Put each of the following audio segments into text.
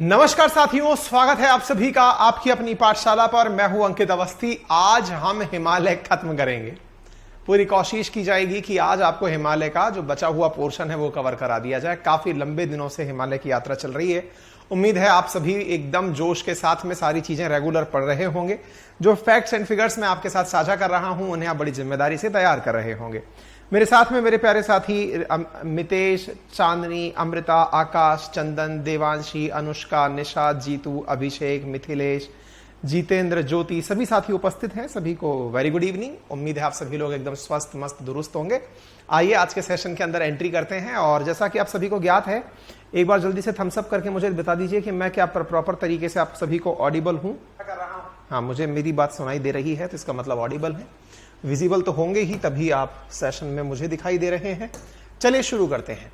नमस्कार साथियों, स्वागत है आप सभी का आपकी अपनी पाठशाला पर। मैं हूं अंकित अवस्थी। आज हम हिमालय खत्म करेंगे। पूरी कोशिश की जाएगी कि आज आपको हिमालय का जो बचा हुआ पोर्शन है वो कवर करा दिया जाए। काफी लंबे दिनों से हिमालय की यात्रा चल रही है। उम्मीद है आप सभी एकदम जोश के साथ में सारी चीजें रेगुलर पढ़ रहे होंगे। जो फैक्ट्स एंड फिगर्स मैं आपके साथ साझा कर रहा हूं उन्हें आप बड़ी जिम्मेदारी से तैयार कर रहे होंगे। मेरे साथ में मेरे प्यारे साथी मितेश, चांदनी, अमृता, आकाश, चंदन, देवांशी, अनुष्का, निशा, जीतू, अभिषेक, मिथिलेश, जितेंद्र, ज्योति, सभी साथी उपस्थित हैं। सभी को वेरी गुड इवनिंग। उम्मीद है आप सभी लोग एकदम स्वस्थ मस्त दुरुस्त होंगे। आइए आज के सेशन के अंदर एंट्री करते हैं। और जैसा कि आप सभी को ज्ञात है, एक बार जल्दी से थम्स अप करके मुझे बता दीजिए कि मैं क्या प्रॉपर तरीके से आप सभी को ऑडिबल हूं। हाँ, मुझे मेरी बात सुनाई दे रही है तो इसका मतलब ऑडिबल है। विजिबल तो होंगे ही, तभी आप सेशन में मुझे दिखाई दे रहे हैं। चलिए शुरू करते हैं।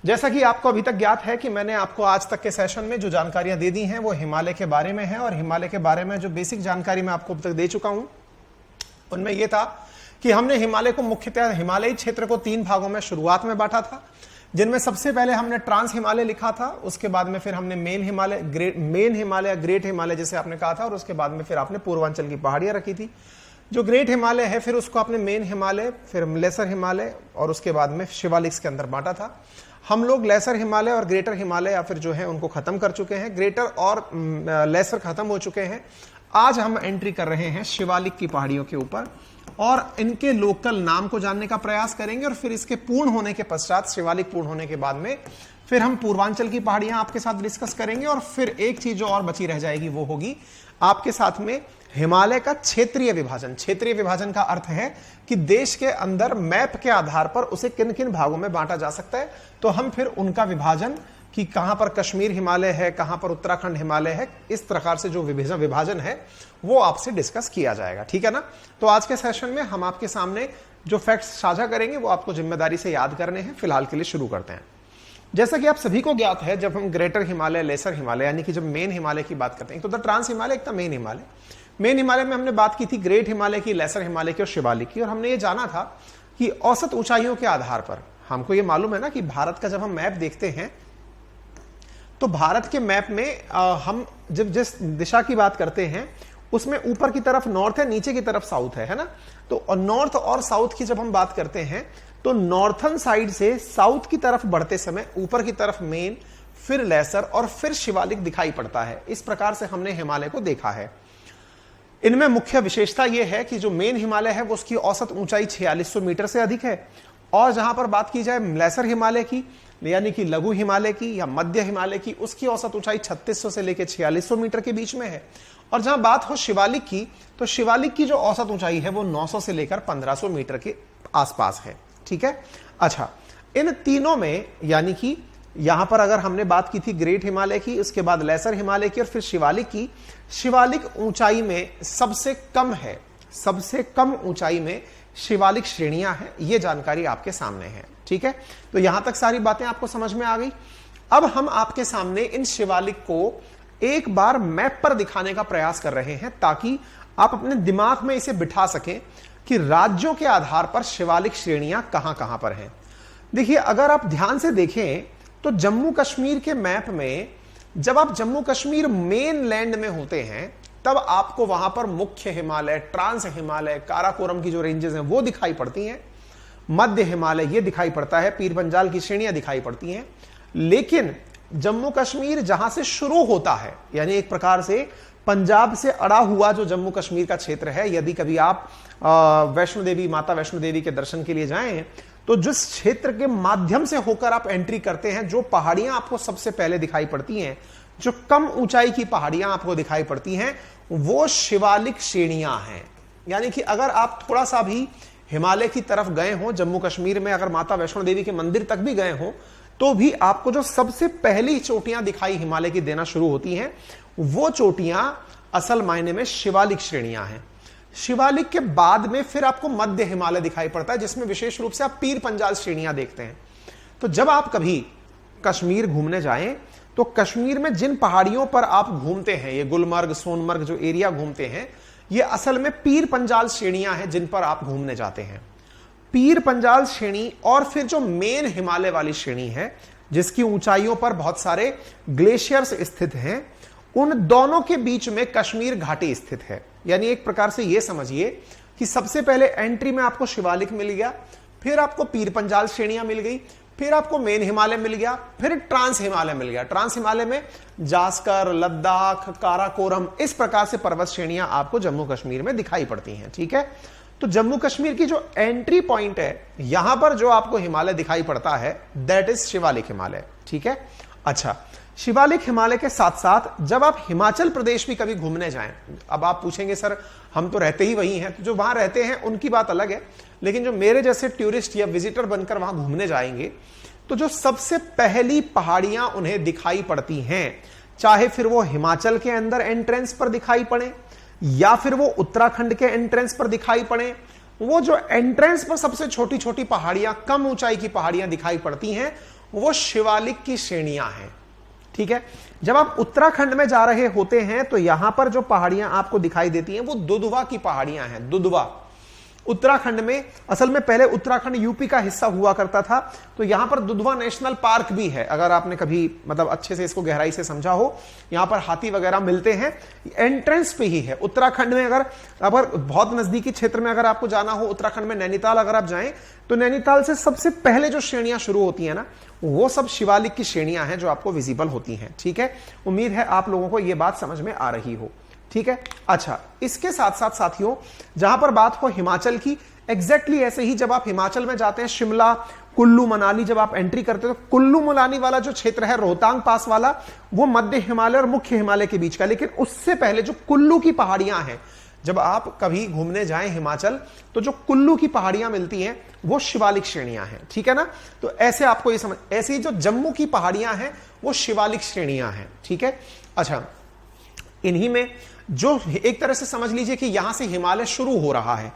जैसा कि आपको अभी तक ज्ञात है कि मैंने आपको आज तक के सेशन में जो जानकारियां दे दी हैं वो हिमालय के बारे में है। और हिमालय के बारे में जो बेसिक जानकारी मैं आपको अब तक दे चुका हूं उनमें यह था कि हमने हिमालय को मुख्यतः हिमालयी क्षेत्र को 3 भागों में शुरुआत में बांटा था, जिनमें सबसे पहले हमने ट्रांस हिमालय लिखा था। उसके बाद में फिर हमने मेन हिमालय, ग्रेट हिमालय जैसे आपने कहा था। और उसके बाद में फिर आपने पूर्वांचल की पहाड़ियां रखी थी। जो ग्रेट हिमालय है फिर उसको आपने मेन हिमालय, फिर लेसर हिमालय और उसके बाद में शिवालिक्स के अंदर बांटा था। हम लोग लेसर हिमालय और ग्रेटर हिमालय या फिर जो है उनको खत्म कर चुके हैं। ग्रेटर और लेसर खत्म हो चुके हैं। आज हम एंट्री कर रहे हैं शिवालिक की पहाड़ियों के ऊपर और इनके लोकल नाम को जानने का प्रयास करेंगे। और फिर इसके पूर्ण होने के पश्चात, शिवालिक पूर्ण होने के बाद में फिर हम पूर्वांचल की पहाड़ियां आपके साथ डिस्कस करेंगे। और फिर एक चीज जो और बची रह जाएगी वो होगी आपके साथ में हिमालय का क्षेत्रीय विभाजन। क्षेत्रीय विभाजन का अर्थ है कि देश के अंदर मैप के आधार पर उसे किन किन भागों में बांटा जा सकता है। तो हम फिर उनका विभाजन कि कहां पर कश्मीर हिमालय है, कहां पर उत्तराखंड हिमालय है, इस प्रकार से जो विभाजन है वो आपसे डिस्कस किया जाएगा। ठीक है ना। तो आज के सेशन में हम आपके सामने जो फैक्ट्स साझा करेंगे वो आपको जिम्मेदारी से याद करने हैं। फिलहाल के लिए शुरू करते हैं। जैसा कि आप सभी को ज्ञात है, जब हम ग्रेटर हिमालय, लेसर हिमालय यानी कि जब मेन हिमालय की बात करते हैं, तो द ट्रांस हिमालय, एक था मेन हिमालय। मेन हिमालय में हमने बात की थी ग्रेट हिमालय की, लेसर हिमालय की और शिवालिक की। और हमने ये जाना था कि औसत ऊंचाइयों के आधार पर, हमको ये मालूम है ना कि भारत का जब हम मैप देखते हैं तो भारत के मैप में हम जब जिस दिशा की बात करते हैं उसमें ऊपर की तरफ नॉर्थ है, नीचे की तरफ साउथ है ना। तो नॉर्थ और साउथ की जब हम बात करते हैं तो नॉर्थन साइड से साउथ की तरफ बढ़ते समय ऊपर की तरफ मेन, फिर लेसर और फिर शिवालिक दिखाई पड़ता है। इस प्रकार से हमने हिमालय को देखा है। इनमें मुख्य विशेषता यह है कि जो मेन हिमालय है वो उसकी औसत ऊंचाई 4600 मीटर से अधिक है। और जहां पर बात की जाए लेसर हिमालय की यानी कि लघु हिमालय की या मध्य हिमालय की, उसकी औसत ऊंचाई 3600 से लेकर 4600 मीटर के बीच में है। और जहां बात हो शिवालिक की, तो शिवालिक की जो औसत ऊंचाई है वो 900 से लेकर 1500 मीटर के आसपास है। ठीक है। अच्छा, इन तीनों में यानी कि यहां पर अगर हमने बात की थी ग्रेट हिमालय की, उसके बाद लेसर हिमालय की और फिर शिवालिक की, शिवालिक ऊंचाई में सबसे कम है। सबसे कम ऊंचाई में शिवालिक श्रेणियां हैं। यह जानकारी आपके सामने है। ठीक है। तो यहां तक सारी बातें आपको समझ में आ गई। अब हम आपके सामने इन शिवालिक को एक बार मैप पर दिखाने का प्रयास कर रहे हैं ताकि आप अपने दिमाग में इसे बिठा सकें कि राज्यों के आधार पर शिवालिक श्रेणियां कहां कहां पर हैं। देखिए, अगर आप ध्यान से देखें तो जम्मू कश्मीर के मैप में जब आप जम्मू कश्मीर मेन लैंड में होते हैं तब आपको वहां पर मुख्य हिमालय, ट्रांस हिमालय, काराकोरम की जो रेंजेस हैं वो दिखाई पड़ती हैं। मध्य हिमालय ये दिखाई पड़ता है, पीर पंजाल की श्रेणियां दिखाई पड़ती हैं। लेकिन जम्मू कश्मीर जहां से शुरू होता है, यानी एक प्रकार से पंजाब से अड़ा हुआ जो जम्मू कश्मीर का क्षेत्र है, यदि कभी आप वैष्णो देवी, माता वैष्णो देवी के दर्शन के लिए जाएं तो जिस क्षेत्र के माध्यम से होकर आप एंट्री करते हैं, जो पहाड़ियां आपको सबसे पहले दिखाई पड़ती हैं, जो कम ऊंचाई की पहाड़ियां आपको दिखाई पड़ती हैं, वो शिवालिक श्रेणियां हैं। यानी कि अगर आप थोड़ा सा भी हिमालय की तरफ गए हो, जम्मू कश्मीर में अगर माता वैष्णो देवी के मंदिर तक भी गए हो, तो भी आपको जो सबसे पहली चोटियां दिखाई हिमालय की देना शुरू होती हैं, वो चोटियां असल मायने में शिवालिक श्रेणियां हैं। शिवालिक के बाद में फिर आपको मध्य हिमालय दिखाई पड़ता है, जिसमें विशेष रूप से आप पीर पंजाल श्रेणियां देखते हैं। तो जब आप कभी कश्मीर घूमने जाएं तो कश्मीर में जिन पहाड़ियों पर आप घूमते हैं, ये गुलमर्ग, सोनमर्ग जो एरिया घूमते हैं, ये असल में पीर पंजाल श्रेणियां हैं जिन पर आप घूमने जाते हैं। पीर पंजाल श्रेणी और फिर जो मेन हिमालय वाली श्रेणी है, जिसकी ऊंचाइयों पर बहुत सारे ग्लेशियर्स स्थित हैं, उन दोनों के बीच में कश्मीर घाटी स्थित है। यानी एक प्रकार से यह समझिए कि सबसे पहले एंट्री में आपको शिवालिक मिल गया, फिर आपको पीर पंजाल श्रेणियां मिल गई, फिर आपको मेन हिमालय मिल गया, फिर ट्रांस हिमालय मिल गया। ट्रांस हिमालय में जास्कर, लद्दाख, काराकोरम, इस प्रकार से पर्वत श्रेणियां आपको जम्मू कश्मीर में दिखाई पड़ती हैं। ठीक है, तो जम्मू कश्मीर की जो एंट्री पॉइंट है, यहां पर जो आपको हिमालय दिखाई पड़ता है, दैट इज शिवालिक हिमालय। ठीक है, अच्छा, शिवालिक हिमालय के साथ साथ जब आप हिमाचल प्रदेश भी कभी घूमने जाएं, अब आप पूछेंगे सर हम तो रहते ही वही हैं, तो जो वहां रहते हैं उनकी बात अलग है, लेकिन जो मेरे जैसे टूरिस्ट या विजिटर बनकर वहां घूमने जाएंगे, तो जो सबसे पहली पहाड़ियां उन्हें दिखाई पड़ती हैं, चाहे फिर वो हिमाचल के अंदर एंट्रेंस पर दिखाई पड़े या फिर वो उत्तराखंड के एंट्रेंस पर दिखाई पड़े, वो जो एंट्रेंस पर सबसे छोटी छोटी पहाड़ियां, कम ऊंचाई की पहाड़ियां दिखाई पड़ती हैं, वो शिवालिक की श्रेणियां हैं। ठीक है, जब आप उत्तराखंड में जा रहे होते हैं तो यहां पर जो पहाड़ियां आपको दिखाई देती हैं वो दुधवा की पहाड़ियां हैं। दुधवा उत्तराखंड में, असल में पहले उत्तराखंड यूपी का हिस्सा हुआ करता था, तो यहां पर दुधवा नेशनल पार्क भी है। अगर आपने कभी मतलब अच्छे से इसको गहराई से समझा हो, यहां पर हाथी वगैरह मिलते हैं, एंट्रेंस पे ही है। उत्तराखंड में अगर बहुत नजदीकी क्षेत्र में अगर आपको जाना हो, उत्तराखंड में नैनीताल अगर आप जाएं, तो नैनीताल से सबसे पहले जो श्रेणियां शुरू होती है ना, वो सब शिवालिक की श्रेणियां हैं जो आपको विजिबल होती हैं। ठीक है, उम्मीद है आप लोगों को यह बात समझ में आ रही हो। ठीक है, अच्छा, इसके साथ साथ साथियों, जहां पर बात हो हिमाचल की, एग्जैक्टली ऐसे ही जब आप हिमाचल में जाते हैं, शिमला, कुल्लू मनाली जब आप एंट्री करते हो, तो कुल्लू मनाली वाला जो क्षेत्र है, रोहतांग पास वाला, वो मध्य हिमालय और मुख्य हिमालय के बीच का। लेकिन उससे पहले जो कुल्लू की पहाड़ियां हैं, जब आप कभी घूमने जाएं हिमाचल, तो जो कुल्लू की पहाड़ियां मिलती हैं वो शिवालिक श्रेणियां हैं। ठीक है ना, तो ऐसे आपको ये समझ, ऐसे ही जो जम्मू की पहाड़ियां हैं वो शिवालिक श्रेणियां हैं। ठीक है, अच्छा, इन्हीं में जो एक तरह से समझ लीजिए कि यहां से हिमालय शुरू हो रहा है,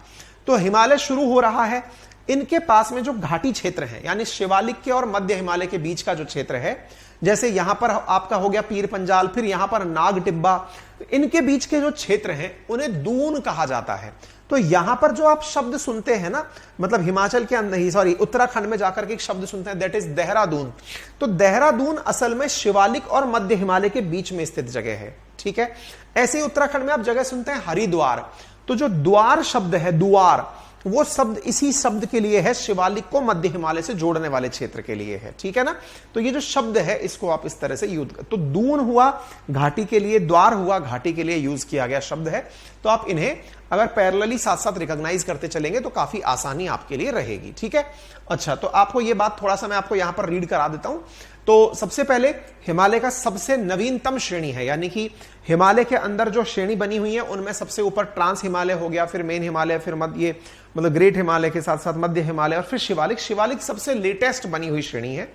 तो हिमालय शुरू हो रहा है, इनके पास में जो घाटी क्षेत्र है, यानी शिवालिक के और मध्य हिमालय के बीच का जो क्षेत्र है, जैसे यहां पर आपका हो गया पीर पंजाल, फिर यहां पर नाग टिब्बा, इनके बीच के जो क्षेत्र हैं उन्हें दून कहा जाता है। तो यहां पर जो आप शब्द सुनते हैं ना, मतलब हिमाचल के अंदर ही, सॉरी, उत्तराखंड में जाकर के एक शब्द सुनते हैं, दैट इज देहरादून। तो देहरादून असल में शिवालिक और मध्य हिमालय के बीच में स्थित जगह है। ठीक है, ऐसे ही उत्तराखंड में आप जगह सुनते हैं हरिद्वार। तो जो द्वार शब्द है, द्वार, वो शब्द इसी शब्द के लिए है, शिवालिक को मध्य हिमालय से जोड़ने वाले क्षेत्र के लिए है। ठीक है ना, तो ये जो शब्द है इसको आप इस तरह से यूज कर, तो दून हुआ घाटी के लिए, द्वार हुआ घाटी के लिए यूज किया गया शब्द है। तो आप इन्हें अगर पैरेलली साथ साथ रिकॉग्नाइज करते चलेंगे तो काफी आसानी आपके लिए रहेगी। ठीक है, अच्छा, तो आपको ये बात थोड़ा सा मैं आपको यहां पर रीड करा देता हूं। तो सबसे पहले हिमालय का सबसे नवीनतम श्रेणी है, यानी कि हिमालय के अंदर जो श्रेणी बनी हुई है उनमें सबसे ऊपर ट्रांस हिमालय हो गया, फिर मेन हिमालय, फिर मध्य, मतलब ग्रेट हिमालय के साथ साथ मध्य हिमालय, और फिर शिवालिक। शिवालिक सबसे लेटेस्ट बनी हुई श्रेणी है।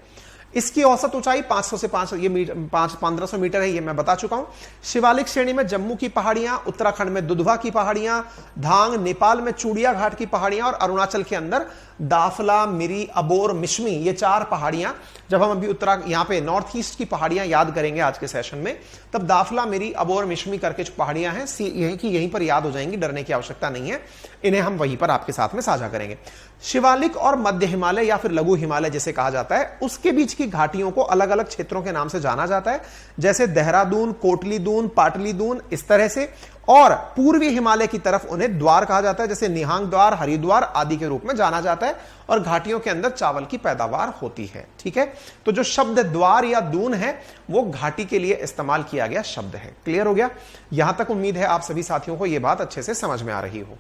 इसकी औसत ऊंचाई 500 से 1500 मीटर है, ये मैं बता चुका हूं। शिवालिक श्रेणी में जम्मू की पहाड़ियां, उत्तराखंड में दुधवा की पहाड़ियां, धांग, नेपाल में चूड़िया घाट की पहाड़ियां, और अरुणाचल के अंदर दाफला, मिरी, अबोर, मिश्मी, ये 4 पहाड़ियां। जब हम अभी यहां पे नॉर्थ ईस्ट की पहाड़ियां याद करेंगे आज के सेशन में, तब दाफला, मिरी, अबोर, मिश्मी करके जो पहाड़ियां हैं यहीं पर याद हो जाएंगी, डरने की आवश्यकता नहीं है, इन्हें हम वहीं पर आपके साथ में साझा करेंगे। शिवालिक और मध्य हिमालय या फिर लघु हिमालय जिसे कहा जाता है, उसके बीच की घाटियों को अलग अलग क्षेत्रों के नाम से जाना जाता है, जैसे देहरादून, कोटली दून, पाटली दून, इस तरह से। और पूर्वी हिमालय की तरफ उन्हें द्वार कहा जाता है, जैसे निहांग द्वार, हरिद्वार आदि के रूप में जाना जाता है, और घाटियों के अंदर चावल की पैदावार होती है। ठीक है, तो जो शब्द द्वार या दून है वो घाटी के लिए इस्तेमाल किया गया शब्द है। क्लियर हो गया? यहां तक उम्मीद है आप सभी साथियों को यह बात अच्छे से समझ में आ रही हो।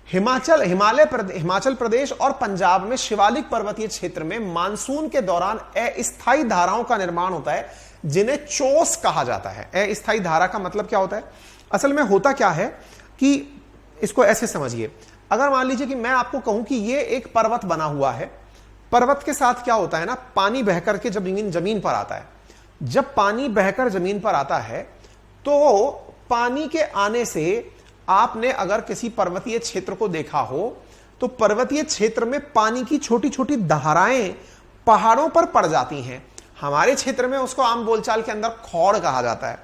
हिमाचल प्रदेश और पंजाब में शिवालिक पर्वतीय क्षेत्र में मानसून के दौरान अस्थायी धाराओं का निर्माण होता है, जिन्हें चोस कहा जाता है। अस्थायी धारा का मतलब क्या होता है? असल में होता क्या है कि इसको ऐसे समझिए, अगर मान लीजिए कि मैं आपको कहूं कि ये एक पर्वत बना हुआ है, पर्वत के साथ क्या होता है ना, पानी बहकर के जब जमीन पर आता है, जब पानी बहकर जमीन पर आता है तो पानी के आने से आपने अगर किसी पर्वतीय क्षेत्र को देखा हो तो पर्वतीय क्षेत्र में पानी की छोटी छोटी धाराएं पहाड़ों पर पड़ जाती हैं। हमारे क्षेत्र में उसको आम बोलचाल के अंदर खौड़ कहा जाता है,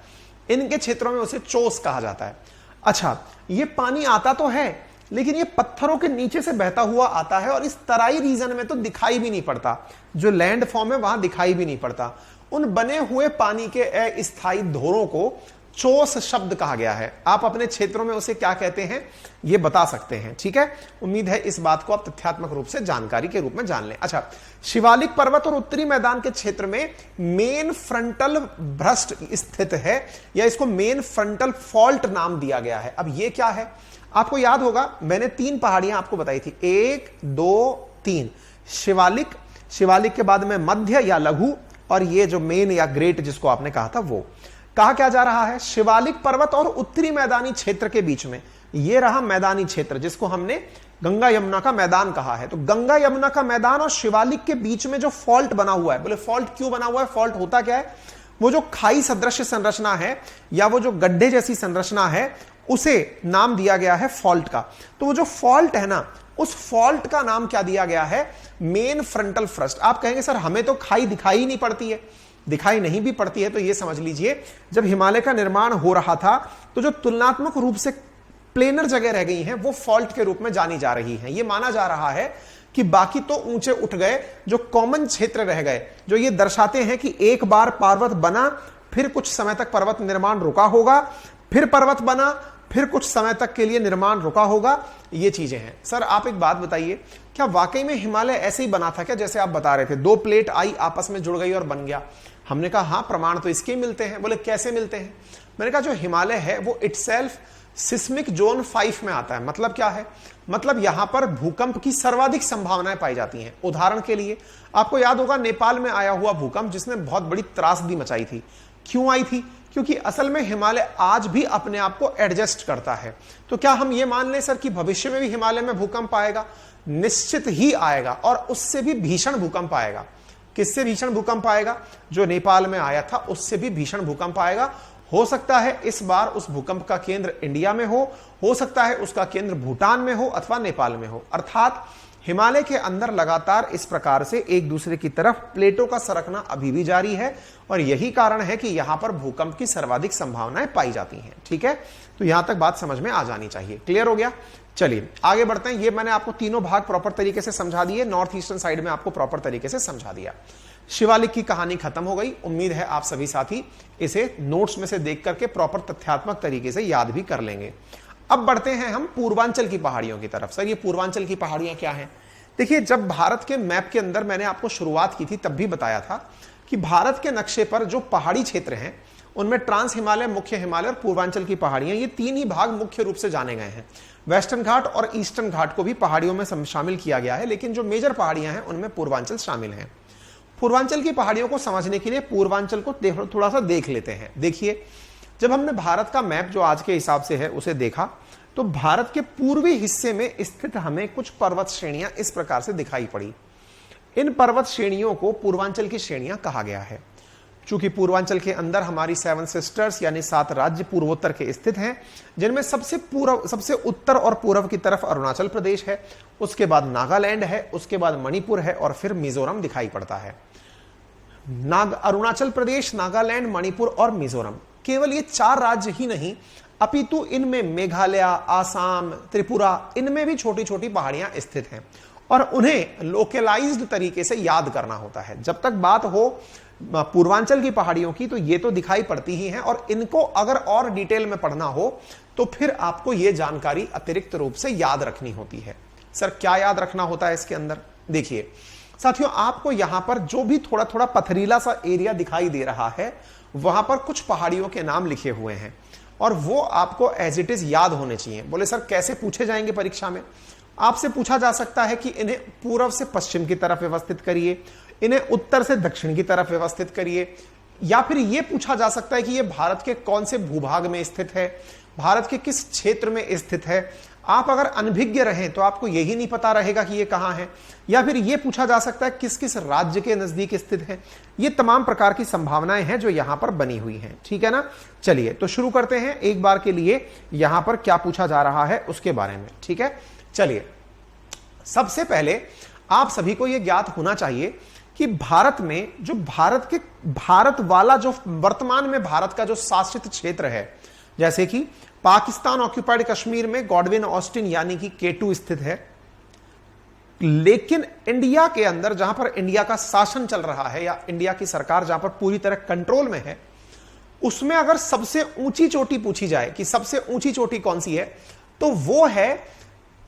इनके क्षेत्रों में उसे चोस कहा जाता है। अच्छा, ये पानी आता तो है लेकिन ये पत्थरों के नीचे से बहता हुआ आता है और इस तराई रीजन में तो दिखाई भी नहीं पड़ता, जो लैंड फॉर्म है वहां दिखाई भी नहीं पड़ता। उन बने हुए पानी के अस्थायी धोरों को चोस शब्द कहा गया है। आप अपने क्षेत्रों में उसे क्या कहते हैं ये बता सकते हैं, ठीक है। उम्मीद है इस बात को आप तथ्यात्मक रूप से जानकारी के रूप में जान लें। अच्छा, शिवालिक पर्वत और उत्तरी मैदान के क्षेत्र में मेन फ्रंटल भ्रष्ट स्थित है, या इसको मेन फ्रंटल फॉल्ट नाम दिया गया है। अब ये क्या है, आपको याद होगा मैंने 3 पहाड़ियां आपको बताई थी, 1 2 3। शिवालिक, शिवालिक के बाद में मध्य या लघु, और ये जो मेन या ग्रेट जिसको आपने कहा था वो। कहा क्या जा रहा है, शिवालिक पर्वत और उत्तरी मैदानी क्षेत्र के बीच में ये रहा मैदानी क्षेत्र जिसको हमने गंगा यमुना का मैदान कहा है। तो गंगा यमुना का मैदान और शिवालिक के बीच में जो फॉल्ट बना हुआ है, बोले फॉल्ट क्यों बना हुआ है, फॉल्ट होता क्या है, वो जो खाई सदृश संरचना है या वो जो गड्ढे जैसी संरचना है उसे नाम दिया गया है फॉल्ट का। तो वो जो फॉल्ट है ना, उस फॉल्ट का नाम क्या दिया गया है, मेन फ्रंटल फ्रस्ट। आप कहेंगे सर हमें तो खाई दिखाई ही नहीं पड़ती है, दिखाई नहीं भी पड़ती है, तो ये समझ लीजिए जब हिमालय का निर्माण हो रहा था तो जो तुलनात्मक रूप से प्लेनर जगह रह गई हैं वो फॉल्ट के रूप में जानी जा रही हैं। ये माना जा रहा है कि बाकी तो ऊंचे उठ गए, जो कॉमन क्षेत्र रह गए, जो ये दर्शाते हैं कि एक बार पर्वत बना, फिर कुछ समय तक पर्वत निर्माण रुका होगा, फिर पर्वत बना, फिर कुछ समय तक के लिए निर्माण रुका होगा, ये चीजें हैं। सर आप एक बात बताइए, क्या वाकई में हिमालय ऐसे ही बना था क्या जैसे आप बता रहे थे, 2 प्लेट आई आपस में जुड़ गई और बन गया? हमने कहा हाँ, प्रमाण तो इसके मिलते हैं। बोले कैसे मिलते हैं? मैंने कहा जो हिमालय है वो इटसेल्फ सिस्मिक जोन 5 में आता है। मतलब क्या है, मतलब यहां पर भूकंप की सर्वाधिक संभावनाएं पाई जाती हैं। उदाहरण के लिए आपको याद होगा नेपाल में आया हुआ भूकंप जिसने बहुत बड़ी त्रासदी मचाई थी। क्यों आई थी? क्योंकि असल में हिमालय आज भी अपने आप को एडजस्ट करता है। तो क्या हम ये मान लें सर कि भविष्य में भी हिमालय में भूकंप आएगा? निश्चित ही आएगा, और उससे भी भीषण भूकंप आएगा। किससे भीषण भूकंप आएगा? जो नेपाल में आया था उससे भी भीषण भूकंप आएगा। हो सकता है इस बार उस भूकंप का केंद्र इंडिया में हो सकता है उसका केंद्र भूटान में हो अथवा नेपाल में हो। अर्थात हिमालय के अंदर लगातार इस प्रकार से एक दूसरे की तरफ प्लेटों का सरकना अभी भी जारी है, और यही कारण है कि यहां पर भूकंप की सर्वाधिक संभावनाएं पाई जाती हैं। ठीक है, तो यहां तक बात समझ में आ जानी चाहिए। क्लियर हो गया? चलिए आगे बढ़ते हैं। ये मैंने आपको तीनों भाग प्रॉपर तरीके से समझा दिए, नॉर्थ ईस्टर्न साइड में आपको प्रॉपर तरीके से समझा दिया। शिवालिक की कहानी खत्म हो गई। उम्मीद है आप सभी साथी इसे नोट्स में से देख करके प्रॉपर तथ्यात्मक तरीके से याद भी कर लेंगे। अब बढ़ते हैं हम पूर्वांचल की पहाड़ियों की तरफ। सर ये पूर्वांचल की पहाड़ियां क्या हैं? देखिए, जब भारत के मैप के अंदर मैंने आपको शुरुआत की थी तब भी बताया था कि भारत के नक्शे पर जो पहाड़ी क्षेत्र हैं उनमें ट्रांस हिमालय, मुख्य हिमालय और पूर्वांचल की पहाड़ियां, ये 3 ही भाग मुख्य रूप से जाने गए हैं। वेस्टर्न घाट और ईस्टर्न घाट को भी पहाड़ियों में शामिल किया गया है, लेकिन जो मेजर पहाड़ियां हैं उनमें पूर्वांचल शामिल है। पूर्वांचल की पहाड़ियों को समझने के लिए पूर्वांचल को थोड़ा सा देख लेते हैं। देखिए, जब हमने भारत का मैप जो आज के हिसाब से है उसे देखा तो भारत के पूर्वी हिस्से में स्थित हमें कुछ पर्वत श्रेणियां इस प्रकार से दिखाई पड़ी। इन पर्वत श्रेणियों को पूर्वांचल की श्रेणियां कहा गया है। चूंकि पूर्वांचल के अंदर हमारी 7 सिस्टर्स यानी 7 राज्य पूर्वोत्तर के स्थित हैं, जिनमें सबसे उत्तर और पूर्व की तरफ अरुणाचल प्रदेश है, उसके बाद नागालैंड है, उसके बाद मणिपुर है और फिर मिजोरम दिखाई पड़ता है। अरुणाचल प्रदेश, नागालैंड, मणिपुर और मिजोरम, केवल ये 4 राज्य ही नहीं अपितु इनमें मेघालय, आसाम, त्रिपुरा, इनमें भी छोटी छोटी पहाड़ियां स्थित हैं और उन्हें लोकलाइज्ड तरीके से याद करना होता है। जब तक बात हो पूर्वांचल की पहाड़ियों की तो ये तो दिखाई पड़ती ही हैं, और इनको अगर और डिटेल में पढ़ना हो तो फिर आपको ये जानकारी अतिरिक्त रूप से याद रखनी होती है। सर क्या याद रखना होता है इसके अंदर? देखिए साथियों, आपको यहां पर जो भी थोड़ा थोड़ा पथरीला सा एरिया दिखाई दे रहा है वहां पर कुछ पहाड़ियों के नाम लिखे हुए हैं और वो आपको एज इट इज याद होने चाहिए। बोले सर कैसे पूछे जाएंगे परीक्षा में? आपसे पूछा जा सकता है कि इन्हें पूर्व से पश्चिम की तरफ व्यवस्थित करिए, इन्हें उत्तर से दक्षिण की तरफ व्यवस्थित करिए, या फिर यह पूछा जा सकता है कि यह भारत के कौन से भूभाग में स्थित है, भारत के किस क्षेत्र में स्थित है। आप अगर अनभिज्ञ रहें तो आपको यही नहीं पता रहेगा कि यह कहां है। या फिर यह पूछा जा सकता है किस किस राज्य के नजदीक स्थित है। ये तमाम प्रकार की संभावनाएं हैं जो यहां पर बनी हुई हैं। ठीक है ना? चलिए तो शुरू करते हैं एक बार के लिए यहां पर क्या पूछा जा रहा है उसके बारे में। ठीक है, चलिए सबसे पहले आप सभी को यह ज्ञात होना चाहिए कि भारत में जो भारत वाला जो वर्तमान में भारत का जो शासित क्षेत्र है जैसे कि पाकिस्तान ऑक्यूपाइड कश्मीर में गॉडविन ऑस्टिन यानी कि K2 स्थित है, लेकिन इंडिया के अंदर जहां पर इंडिया का शासन चल रहा है या इंडिया की सरकार जहां पर पूरी तरह कंट्रोल में है, उसमें अगर सबसे ऊंची चोटी पूछी जाए कि सबसे ऊंची चोटी कौन सी है, तो वो है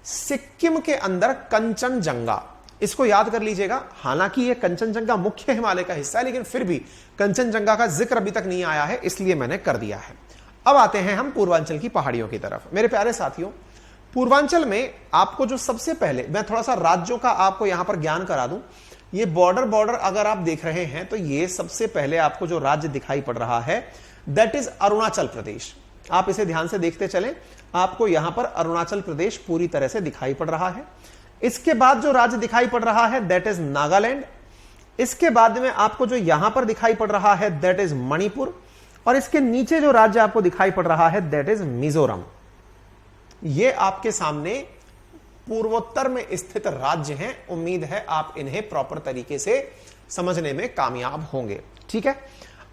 सिक्किम के अंदर कंचनजंगा। इसको याद कर लीजिएगा। हालांकि ये कंचनजंगा मुख्य हिमालय का हिस्सा है, लेकिन फिर भी कंचनजंगा का जिक्र अभी तक नहीं आया है, इसलिए मैंने कर दिया है। अब आते हैं हम पूर्वांचल की पहाड़ियों की तरफ। मेरे प्यारे साथियों, पूर्वांचल में आपको जो सबसे पहले, मैं थोड़ा सा राज्यों का आपको यहां पर ज्ञान करा दूं। ये बॉर्डर अगर आप देख रहे हैं तो ये सबसे पहले आपको जो राज्य दिखाई पड़ रहा है दैट इज अरुणाचल प्रदेश। आप इसे ध्यान से देखते चलें, आपको यहां पर अरुणाचल प्रदेश पूरी तरह से दिखाई पड़ रहा है। इसके बाद जो राज्य दिखाई पड़ रहा है दैट इज नागालैंड। इसके बाद में आपको जो यहां पर दिखाई पड़ रहा है दैट इज मणिपुर, और इसके नीचे जो राज्य आपको दिखाई पड़ रहा है दैट इज मिजोरम। ये आपके सामने पूर्वोत्तर में स्थित राज्य हैं। उम्मीद है आप इन्हें प्रॉपर तरीके से समझने में कामयाब होंगे। ठीक है,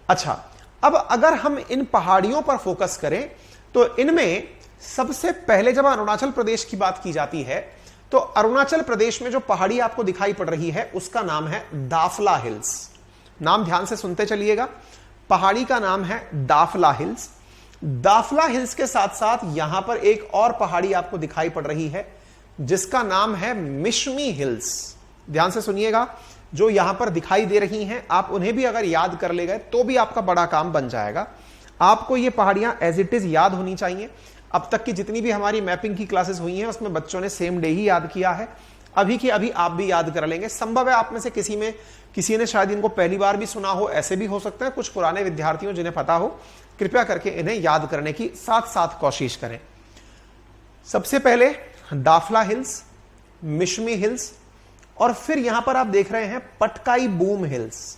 अच्छा, अब अगर हम इन पहाड़ियों पर फोकस करें तो इनमें सबसे पहले जब अरुणाचल प्रदेश की बात की जाती है तो अरुणाचल प्रदेश में जो पहाड़ी आपको दिखाई पड़ रही है उसका नाम है दाफला हिल्स। नाम ध्यान से सुनते चलिएगा, पहाड़ी का नाम है दाफला हिल्स। दाफला हिल्स के साथ साथ यहां पर एक और पहाड़ी आपको दिखाई पड़ रही है जिसका नाम है मिशमी हिल्स। ध्यान से सुनिएगा, जो यहां पर दिखाई दे रही हैं आप उन्हें भी अगर याद कर ले गए तो भी आपका बड़ा काम बन जाएगा। आपको ये पहाड़ियां एज इट इज याद होनी चाहिए। अब तक की जितनी भी हमारी मैपिंग की क्लासेस हुई हैं उसमें बच्चों ने सेम डे ही याद किया है, अभी की अभी आप भी याद कर लेंगे। संभव है आप में से किसी ने शायद इनको पहली बार भी सुना हो, ऐसे भी हो सकता है कुछ पुराने विद्यार्थियों जिन्हें पता हो, कृपया करके इन्हें याद करने की साथ साथ कोशिश करें। सबसे पहले दाफला हिल्स, मिशमी हिल्स, और फिर यहां पर आप देख रहे हैं Patkai boom hills.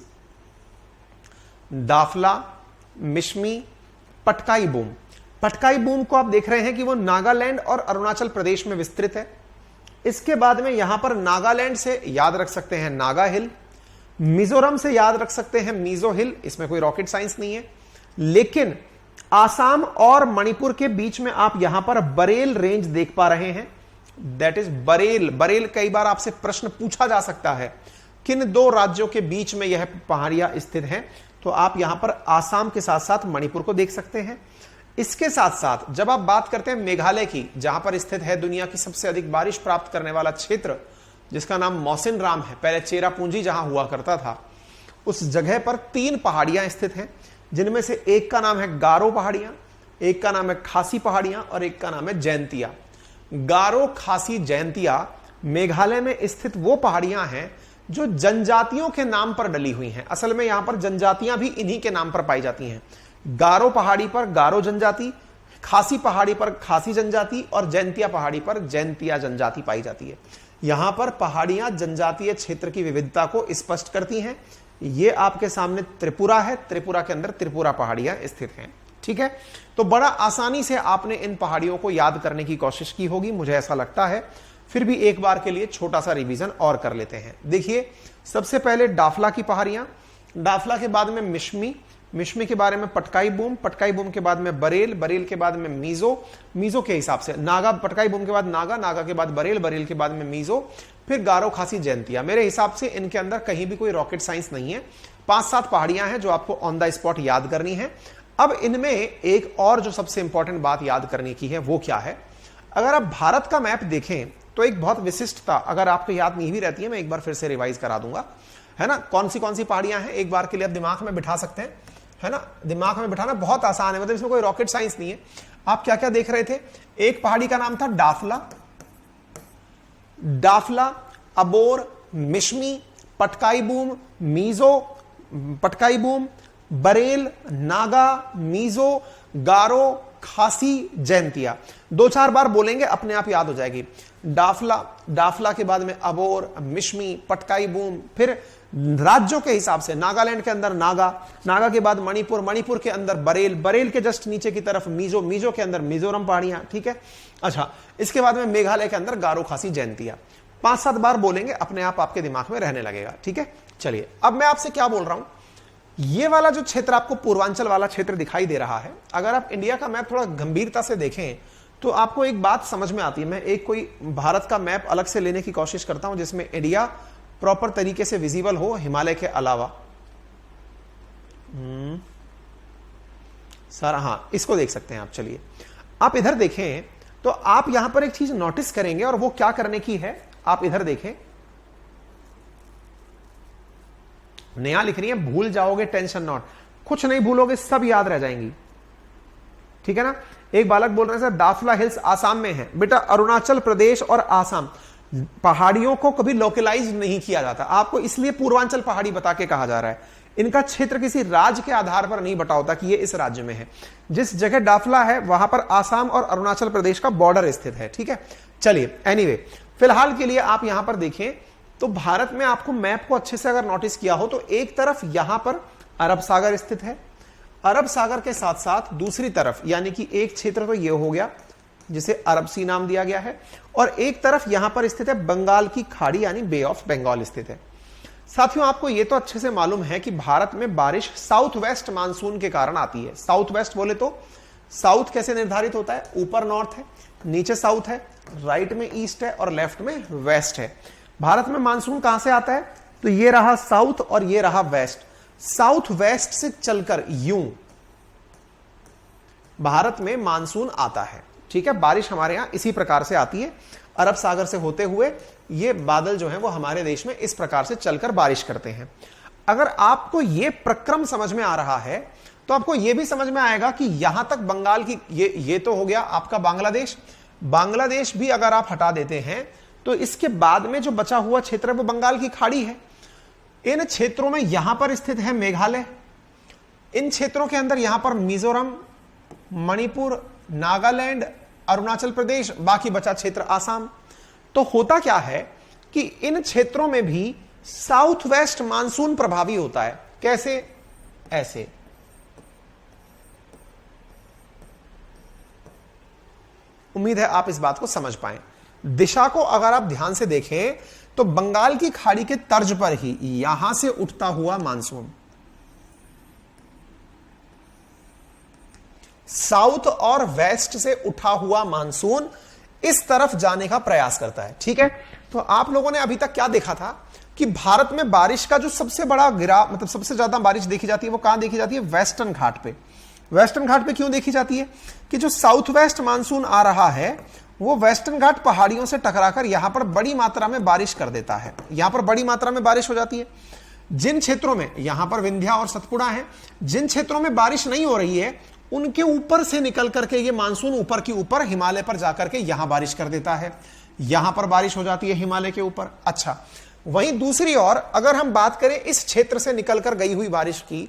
Dafla, Mishmi, Patkai boom. Patkai boom को आप देख रहे हैं कि वो नागालैंड और अरुणाचल प्रदेश में विस्तृत है। इसके बाद में यहां पर नागालैंड से याद रख सकते हैं नागा हिल, मिजोरम से याद रख सकते हैं मिजो हिल, इसमें कोई रॉकेट साइंस नहीं है। लेकिन आसाम और मणिपुर के बीच में आप यहां पर बरेल रेंज देख पा रहे हैं, दैट इज बरेल। बरेल कई बार आपसे प्रश्न पूछा जा सकता है किन दो राज्यों के बीच में यह पहाड़ियां स्थित हैं, तो आप यहां पर आसाम के साथ साथ मणिपुर को देख सकते हैं। इसके साथ साथ जब आप बात करते हैं मेघालय की, जहां पर स्थित है दुनिया की सबसे अधिक बारिश प्राप्त करने वाला क्षेत्र जिसका नाम मौसिनराम है, पहले चेरापूंजी जहां हुआ करता था, उस जगह पर 3 पहाड़ियां स्थित हैं, जिनमें से एक का नाम है गारो पहाड़ियां, एक का नाम है खासी पहाड़ियां और एक का नाम है जैंतिया। गारो, खासी, जैंतिया मेघालय में स्थित वो पहाड़ियां हैं जो जनजातियों के नाम पर डली हुई हैं। असल में यहां पर जनजातियां भी इन्हीं के नाम पर पाई जाती हैं। गारो पहाड़ी पर गारो जनजाति, खासी पहाड़ी पर खासी जनजाति और जैंतिया पहाड़ी पर जैंतिया जनजाति पाई जाती है। यहां पर पहाड़ियां जनजातीय क्षेत्र की विविधता को स्पष्ट करती हैं। ये आपके सामने त्रिपुरा है, त्रिपुरा के अंदर त्रिपुरा पहाड़ियां स्थित हैं। ठीक है, तो बड़ा आसानी से आपने इन पहाड़ियों को याद करने की कोशिश की होगी, मुझे ऐसा लगता है। फिर भी एक बार के लिए छोटा सा रिवीजन और कर लेते हैं। देखिए, सबसे पहले दाफला की पहाड़ियां, दाफला के बाद में मिशमी, मिशमी के बारे में पटकाई बूम, पटकाई बूम के बाद में बरेल, बरेल के बाद में मिजो, मिजो के हिसाब से नागा, पटकाई बूम के बाद नागा, नागा के बाद बरेल, बरेल के बाद में मिजो, फिर गारो, खासी, जैंतिया। मेरे हिसाब से इनके अंदर कहीं भी कोई रॉकेट साइंस नहीं है। 5-7 पहाड़ियां हैं जो आपको ऑन द स्पॉट याद करनी है। अब इनमें एक और जो सबसे इंपॉर्टेंट बात याद करने की है वो क्या है, अगर आप भारत का मैप देखें तो एक बहुत विशिष्टता, अगर आपको याद नहीं भी रहती है, मैं एक बार फिर से रिवाइज करा दूंगा, है ना। कौन सी पहाड़ियां हैं एक बार के लिए आप दिमाग में बिठा सकते हैं, है ना। दिमाग में बिठाना बहुत आसान है, मतलब इसमें कोई रॉकेट साइंस नहीं है। आप क्या क्या देख रहे थे, एक पहाड़ी का नाम था दाफला, दाफला, अबोर, मिशमी, पटकाई बूम, मिजो, पटकाई बूम, बरेल, नागा, मिजो, गारो, खासी, जैंतिया। 2-4 बार बोलेंगे अपने आप याद हो जाएगी। दाफला, दाफला के बाद में अबोर, मिशमी, पटकाई बूम, फिर राज्यों के हिसाब से नागालैंड के अंदर नागा, नागा के बाद मणिपुर, मणिपुर के अंदर बरेल, बरेल के जस्ट नीचे की तरफ मिजो, मिजो के अंदर मिजोरम पहाड़ियां। ठीक है, अच्छा, इसके बाद में मेघालय के अंदर गारो, खासी, जैंतिया। 5-7 बार बोलेंगे अपने आप आपके दिमाग में रहने लगेगा। ठीक है, चलिए अब मैं आपसे क्या बोल रहा हूं, ये वाला जो क्षेत्र आपको पूर्वांचल वाला क्षेत्र दिखाई दे रहा है, अगर आप इंडिया का मैप थोड़ा गंभीरता से देखें तो आपको एक बात समझ में आती है। मैं एक कोई भारत का मैप अलग से लेने की कोशिश करता हूं जिसमें इंडिया प्रॉपर तरीके से विजिबल हो हिमालय के अलावा। सर हाँ, इसको देख सकते हैं आप। चलिए आप इधर देखें तो आप यहां पर एक चीज नोटिस करेंगे, और वो क्या करने की है, आप इधर देखें। नया लिख रही है, भूल जाओगे टेंशन नॉट, कुछ नहीं भूलोगे, सब याद रह जाएंगी, ठीक है ना। एक बालक बोल रहे हैं सर दाफला हिल्स आसाम में है। बेटा अरुणाचल प्रदेश और आसाम पहाड़ियों को कभी लोकलाइज नहीं किया जाता, आपको इसलिए पूर्वांचल पहाड़ी बता के कहा जा रहा है। इनका क्षेत्र किसी राज्य के आधार पर नहीं बटा होता कि ये इस राज्य में है। जिस जगह दाफला है वहां पर आसाम और अरुणाचल प्रदेश का बॉर्डर स्थित है, ठीक है। चलिए एनीवे, फिलहाल के लिए आप यहां पर देखें तो भारत में आपको मैप को अच्छे से अगर नोटिस किया हो तो एक तरफ यहां पर अरब सागर स्थित है, अरब सागर के साथ साथ दूसरी तरफ यानी कि एक क्षेत्र तो ये हो गया जिसे अरब सी नाम दिया गया है, और एक तरफ यहां पर स्थित है बंगाल की खाड़ी यानी बे ऑफ बंगाल स्थित है। साथियों आपको यह तो अच्छे से मालूम है कि भारत में बारिश साउथ वेस्ट मानसून के कारण आती है। साउथ वेस्ट बोले तो साउथ कैसे निर्धारित होता है, ऊपर नॉर्थ है, नीचे साउथ है, राइट में ईस्ट है और लेफ्ट में वेस्ट है। भारत में मानसून कहां से आता है, तो ये रहा साउथ और ये रहा वेस्ट। साउथ वेस्ट से चलकर यूं भारत में मानसून आता है, ठीक है। बारिश हमारे यहां इसी प्रकार से आती है, अरब सागर से होते हुए ये बादल जो हैं वो हमारे देश में इस प्रकार से चलकर बारिश करते हैं। अगर आपको ये प्रक्रम समझ में आ रहा है तो आपको ये भी समझ में आएगा कि यहां तक बंगाल की ये तो हो गया आपका बांग्लादेश। बांग्लादेश भी अगर आप हटा देते हैं तो इसके बाद में जो बचा हुआ क्षेत्र है वो बंगाल की खाड़ी है। इन क्षेत्रों में यहां पर स्थित है मेघालय, इन क्षेत्रों के अंदर यहां पर मिजोरम, मणिपुर, नागालैंड, अरुणाचल प्रदेश, बाकी बचा क्षेत्र आसाम। तो होता क्या है कि इन क्षेत्रों में भी साउथ वेस्ट मानसून प्रभावी होता है। कैसे, ऐसे उम्मीद है आप इस बात को समझ पाए। दिशा को अगर आप ध्यान से देखें तो बंगाल की खाड़ी के तर्ज पर ही यहां से उठता हुआ मानसून साउथ और वेस्ट से उठा हुआ मानसून इस तरफ जाने का प्रयास करता है, ठीक है। तो आप लोगों ने अभी तक क्या देखा था कि भारत में बारिश का जो सबसे बड़ा मतलब सबसे ज्यादा बारिश देखी जाती है वो कहां देखी जाती है, वेस्टर्न घाट पे। वेस्टर्न घाट पे क्यों देखी जाती है कि जो साउथ वेस्ट मानसून आ रहा है वो वेस्टर्न घाट पहाड़ियों से टकराकर यहां पर बड़ी मात्रा में बारिश कर देता है, यहां पर बड़ी मात्रा में बारिश हो जाती है। जिन क्षेत्रों में यहां पर विंध्या और सतपुड़ा है, जिन क्षेत्रों में बारिश नहीं हो रही है उनके ऊपर से निकल करके ये मानसून ऊपर की ऊपर हिमालय पर जाकर के यहां बारिश कर देता है, यहां पर बारिश हो जाती है हिमालय के ऊपर। अच्छा, वहीं दूसरी ओर अगर हम बात करें इस क्षेत्र से निकलकर गई हुई बारिश की,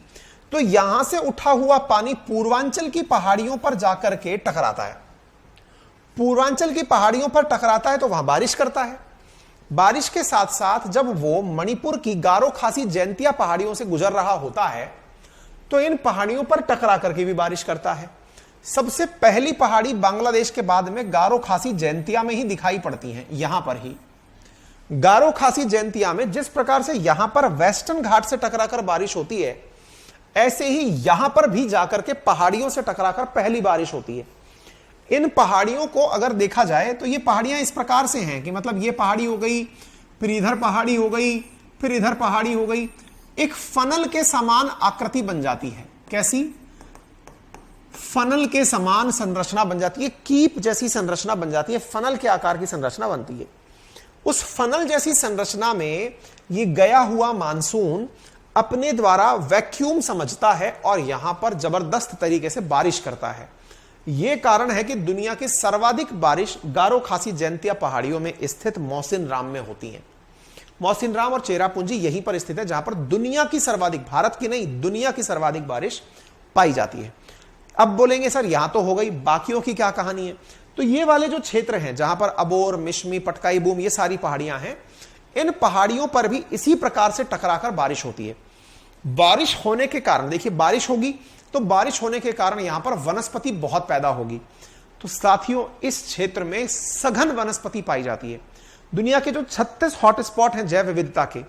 तो यहां से उठा हुआ पानी पूर्वांचल की पहाड़ियों पर जाकर के टकराता है। पूर्वांचल की पहाड़ियों पर टकराता है तो वहां बारिश करता है। बारिश के साथ साथ जब वो मणिपुर की गारो खासी जैंतिया पहाड़ियों से गुजर रहा होता है तो इन पहाड़ियों पर टकरा करके भी बारिश करता है। सबसे पहली पहाड़ी बांग्लादेश के बाद में गारो खासी जैंतिया में ही दिखाई पड़ती है। यहां पर ही गारो खासी जैंतिया में जिस प्रकार से यहां पर वेस्टर्न घाट से टकराकर बारिश होती है, ऐसे ही यहां पर भी जाकर के पहाड़ियों से टकराकर पहली बारिश होती है। इन पहाड़ियों को अगर देखा जाए तो ये पहाड़ियां इस प्रकार से हैं कि मतलब ये पहाड़ी हो गई, फिर इधर पहाड़ी हो गई, फिर इधर पहाड़ी हो गई, एक फनल के समान आकृति बन जाती है। कैसी? फनल के समान संरचना बन जाती है, कीप जैसी संरचना बन जाती है, फनल के आकार की संरचना बनती है। उस फनल जैसी संरचना में ये गया हुआ मानसून अपने द्वारा वैक्यूम समझता है और यहां पर जबरदस्त तरीके से बारिश करता है। यह कारण है कि दुनिया की सर्वाधिक बारिश गारो खासी जैंतिया पहाड़ियों में स्थित मौसिन राम में होती है। मौसिन राम और चेरापूंजी यहीं पर स्थित है जहां पर दुनिया की सर्वाधिक, भारत की नहीं दुनिया की सर्वाधिक बारिश पाई जाती है। अब बोलेंगे सर यहां तो हो गई, बाकियों की क्या कहानी है? तो ये वाले जो क्षेत्र हैं जहां पर अबोर, मिश्मी, पटकाई बूम, ये सारी पहाड़ियां हैं, इन पहाड़ियों पर भी इसी प्रकार से टकराकर बारिश होती है। बारिश होने के कारण, देखिए बारिश होगी तो बारिश होने के कारण यहां पर वनस्पति बहुत पैदा होगी। तो साथियों इस क्षेत्र में सघन वनस्पति पाई जाती है। दुनिया के जो 36 हॉटस्पॉट हैं जैव विविधता के,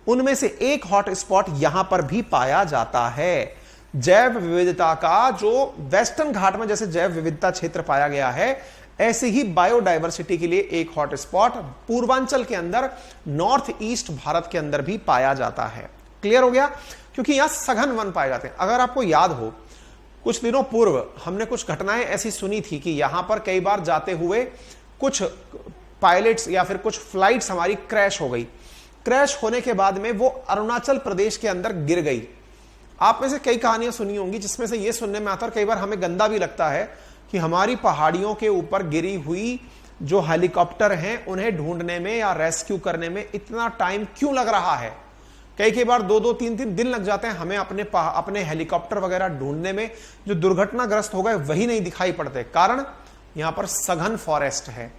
उनमें से एक हॉट स्पॉट यहां पर भी पाया जाता है। जैव विविधता का जो वेस्टर्न घाट में जैसे जैव विविधता क्षेत्र पाया गया है, ऐसे ही बायोडायवर्सिटी के लिए एक हॉट स्पॉट पूर्वांचल के अंदर, नॉर्थ ईस्ट भारत के अंदर भी पाया जाता है। क्लियर हो गया? क्योंकि यहां सघन वन पाए जाते हैं। अगर आपको याद हो, कुछ दिनों पूर्व हमने कुछ घटनाएं ऐसी सुनी थी कि यहां पर कई बार जाते हुए कुछ पायलट्स या फिर कुछ फ्लाइट्स हमारी क्रैश हो गई। क्रैश होने के बाद में वो अरुणाचल प्रदेश के अंदर गिर गई। आप में से कई कहानियां सुनी होंगी जिसमें से ये सुनने में आता है, कई बार हमें गंदा भी लगता है कि हमारी पहाड़ियों के ऊपर गिरी हुई जो हेलीकॉप्टर हैं उन्हें ढूंढने में या रेस्क्यू करने में इतना टाइम क्यों लग रहा है। कई बार 2-2, 3-3 दिन लग जाते हैं हमें अपने हेलीकॉप्टर वगैरह ढूंढने में। जो दुर्घटनाग्रस्त हो गए वही नहीं दिखाई पड़ते। कारण यहां पर सघन फॉरेस्ट है।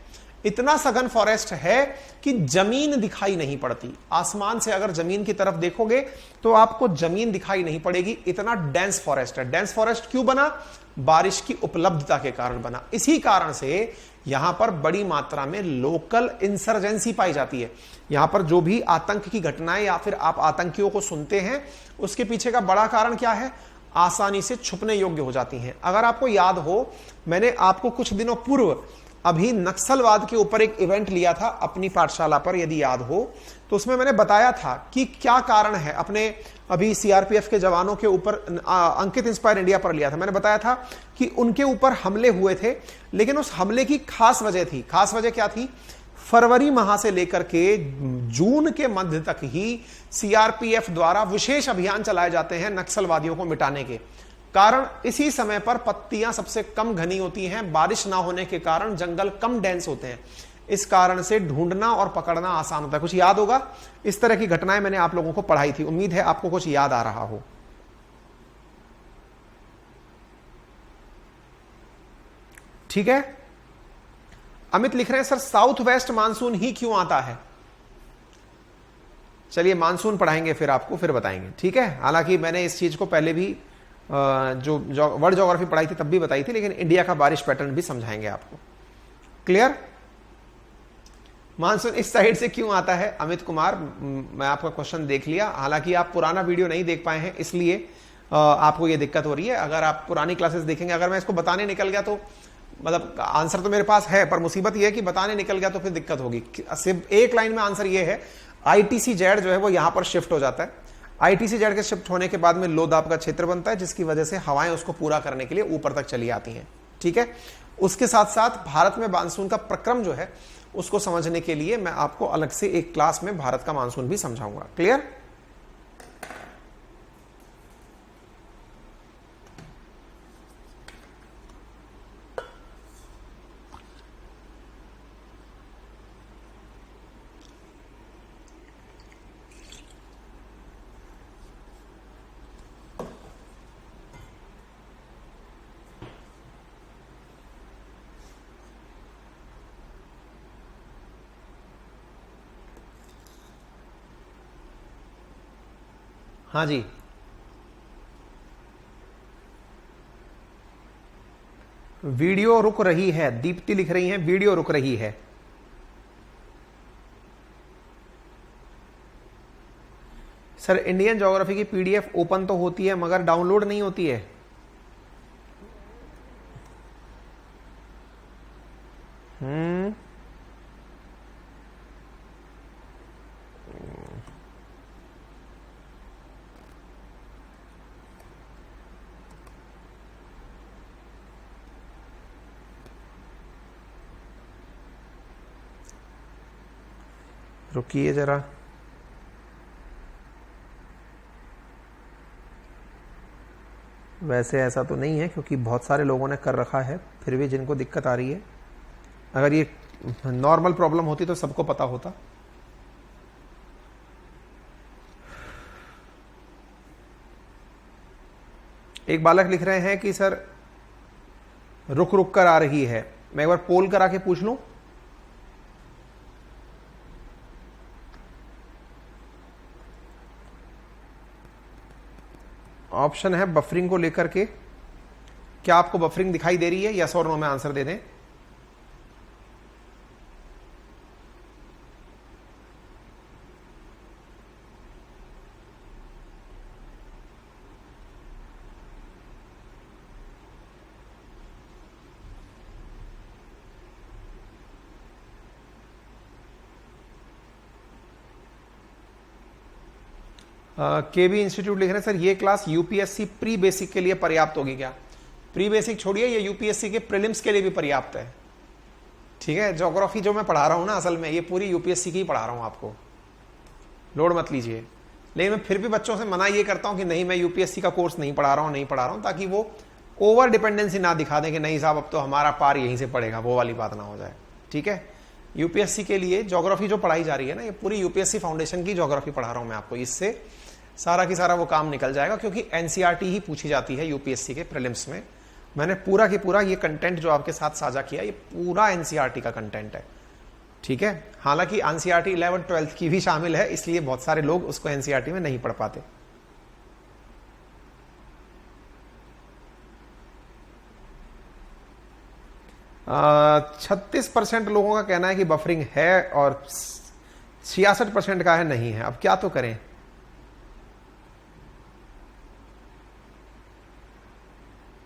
इतना सघन फॉरेस्ट है कि जमीन दिखाई नहीं पड़ती। आसमान से अगर जमीन की तरफ देखोगे तो आपको जमीन दिखाई नहीं पड़ेगी, इतना डेंस फॉरेस्ट है। डेंस फॉरेस्ट क्यों बना? बारिश की उपलब्धता के कारण बना। इसी कारण से यहां पर बड़ी मात्रा में लोकल इंसर्जेंसी पाई जाती है। यहां पर जो भी आतंक की घटनाएं या फिर आप आतंकियों को सुनते हैं, उसके पीछे का बड़ा कारण क्या है? आसानी से छुपने योग्य हो जाती हैं। अगर आपको याद हो, मैंने आपको कुछ दिनों पूर्व अभी नक्सलवाद के ऊपर एक इवेंट लिया था अपनी पाठशाला पर, यदि याद हो तो उसमें मैंने बताया था कि क्या कारण है। अपने अभी सीआरपीएफ के जवानों के ऊपर अंकित इंस्पायर इंडिया पर लिया था। मैंने बताया था कि उनके ऊपर हमले हुए थे, लेकिन उस हमले की खास वजह थी। खास वजह क्या थी? फरवरी माह से लेकर के जून के मध्य तक ही सीआरपीएफ द्वारा विशेष अभियान चलाए जाते हैं नक्सलवादियों को मिटाने के। कारण इसी समय पर पत्तियां सबसे कम घनी होती हैं, बारिश ना होने के कारण जंगल कम डेंस होते हैं। इस कारण से ढूंढना और पकड़ना आसान होता है। कुछ याद होगा, इस तरह की घटनाएं मैंने आप लोगों को पढ़ाई थी। उम्मीद है आपको कुछ याद आ रहा हो। ठीक है। अमित लिख रहे हैं, सर साउथ वेस्ट मानसून ही क्यों आता है? चलिए मानसून पढ़ाएंगे फिर आपको, फिर बताएंगे। ठीक है। हालांकि मैंने इस चीज को पहले भी जो वर्ल्ड ज्योग्राफी पढ़ाई थी तब भी बताई थी, लेकिन इंडिया का बारिश पैटर्न भी समझाएंगे आपको। क्लियर? मानसून इस साइड से क्यों आता है? अमित कुमार, मैं आपका क्वेश्चन देख लिया। हालांकि आप पुराना वीडियो नहीं देख पाए हैं, इसलिए आपको ये दिक्कत हो रही है। अगर आप पुरानी क्लासेस देखेंगे, अगर मैं इसको बताने निकल गया तो मतलब आंसर तो मेरे पास है, पर मुसीबत यह है कि बताने निकल गया तो फिर दिक्कत होगी। सिर्फ एक लाइन में आंसर ये है, आईटीसी जेड जो है वो यहां पर शिफ्ट हो जाता है। आईटीसी जेड के शिफ्ट होने के बाद में लो दाब का क्षेत्र बनता है, जिसकी वजह से हवाएं उसको पूरा करने के लिए ऊपर तक चली आती हैं। ठीक है। उसके साथ साथ भारत में मानसून का प्रक्रम जो है उसको समझने के लिए मैं आपको अलग से एक क्लास में भारत का मानसून भी समझाऊंगा। क्लियर? हाँ जी, वीडियो रुक रही है। दीप्ति लिख रही है वीडियो रुक रही है। सर इंडियन ज्योग्राफी की पीडीएफ ओपन तो होती है मगर डाउनलोड नहीं होती है। रुकिए जरा। वैसे ऐसा तो नहीं है क्योंकि बहुत सारे लोगों ने कर रखा है, फिर भी जिनको दिक्कत आ रही है। अगर ये नॉर्मल प्रॉब्लम होती तो सबको पता होता। एक बालक लिख रहे हैं कि सर रुक रुक कर आ रही है। मैं एक बार पोल करा के पूछ लूं। ऑप्शन है बफरिंग को लेकर के। क्या आपको बफरिंग दिखाई दे रही है? यस और नो में आंसर दे दें। केबी इंस्टीट्यूट लिख रहे हैं सर ये क्लास यूपीएससी प्री बेसिक के लिए पर्याप्त होगी क्या? प्री बेसिक छोड़िए, ये यूपीएससी के प्रीलिम्स के लिए भी पर्याप्त है। ठीक है, ज्योग्राफी जो मैं पढ़ा रहा हूं ना असल में ये पूरी यूपीएससी की ही पढ़ा रहा हूं, आपको लोड मत लीजिए। लेकिन मैं फिर भी बच्चों से मना ये करता हूं कि नहीं मैं यूपीएससी का कोर्स नहीं पढ़ा रहा हूं, ताकि वो ओवर डिपेंडेंसी ना दिखा दें कि नहीं साहब अब तो हमारा पार यहीं से पड़ेगा, वो वाली बात ना हो जाए। ठीक है, यूपीएससी के लिए ज्योग्राफी जो पढ़ाई जा रही है ना, ये पूरी यूपीएससी फाउंडेशन की ज्योग्राफी पढ़ा रहा हूं मैं आपको, इससे सारा की सारा वो काम निकल जाएगा, क्योंकि एनसीईआरटी ही पूछी जाती है यूपीएससी के प्रीलिम्स में। मैंने पूरा की पूरा ये कंटेंट जो आपके साथ साझा किया ये पूरा एनसीईआरटी का कंटेंट है। ठीक है, हालांकि एनसीईआरटी 11th 12th की भी शामिल है, इसलिए बहुत सारे लोग उसको एनसीईआरटी में नहीं पढ़ पाते। आ, 36% लोगों का कहना है कि बफरिंग है और 66% का है नहीं है। अब क्या तो करें?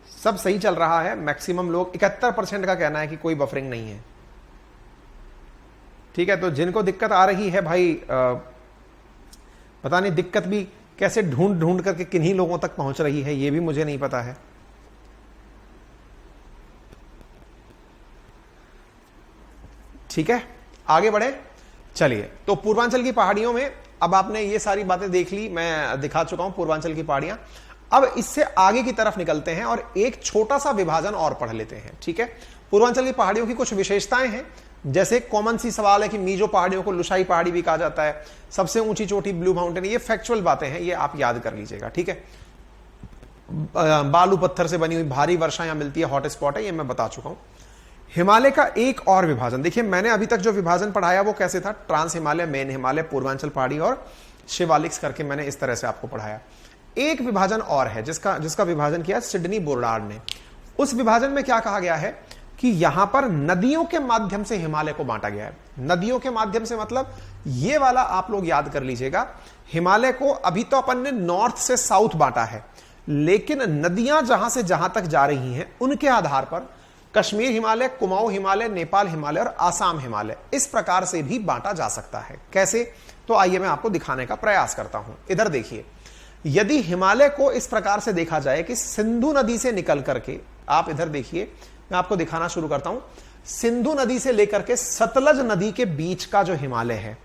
सब सही चल रहा है, मैक्सिमम लोग 71% का कहना है कि कोई बफरिंग नहीं है। ठीक है, तो जिनको दिक्कत आ रही है भाई पता नहीं दिक्कत भी कैसे ढूंढ ढूंढ करके किन्हीं लोगों तक पहुंच रही है, ये भी मुझे नहीं पता है। ठीक है, आगे बढ़े। चलिए, तो पूर्वांचल की पहाड़ियों में अब आपने ये सारी बातें देख ली, मैं दिखा चुका हूं पूर्वांचल की पहाड़ियां। अब इससे आगे की तरफ निकलते हैं और एक छोटा सा विभाजन और पढ़ लेते हैं। ठीक है, पूर्वांचल की पहाड़ियों की कुछ विशेषताएं हैं, जैसे कॉमन सी सवाल है कि मीजो पहाड़ियों को लुशाई पहाड़ी भी कहा जाता है, सबसे ऊंची चोटी ब्लू माउंटेन, ये फैक्चुअल बातें हैं, ये आप याद कर लीजिएगा। ठीक है, बालू पत्थर से बनी हुई भारी वर्षा यहां मिलती है, हॉट स्पॉट है, ये मैं बता चुका हूं। हिमालय का एक और विभाजन देखिए, मैंने अभी तक जो विभाजन पढ़ाया वो कैसे था, ट्रांस हिमालय, मेन हिमालय, पूर्वांचल पहाड़ी और शिवालिक्स करके मैंने इस तरह से आपको पढ़ाया। एक विभाजन और है जिसका विभाजन किया सिडनी बोर्डार्ड ने। उस विभाजन में क्या कहा गया है कि यहां पर नदियों के माध्यम से हिमालय को बांटा गया है। नदियों के माध्यम से मतलब ये वाला आप लोग याद कर लीजिएगा, हिमालय को अभी तो अपन ने नॉर्थ से साउथ बांटा है, लेकिन नदियां जहां से जहां तक जा रही हैं उनके आधार पर कश्मीर हिमालय, कुमाऊं हिमालय, नेपाल हिमालय और आसाम हिमालय इस प्रकार से भी बांटा जा सकता है। कैसे? तो आइए मैं आपको दिखाने का प्रयास करता हूं। इधर देखिए, यदि हिमालय को इस प्रकार से देखा जाए कि सिंधु नदी से निकल करके, आप इधर देखिए, मैं आपको दिखाना शुरू करता हूं, सिंधु नदी से लेकर के सतलज नदी के बीच का जो हिमालय है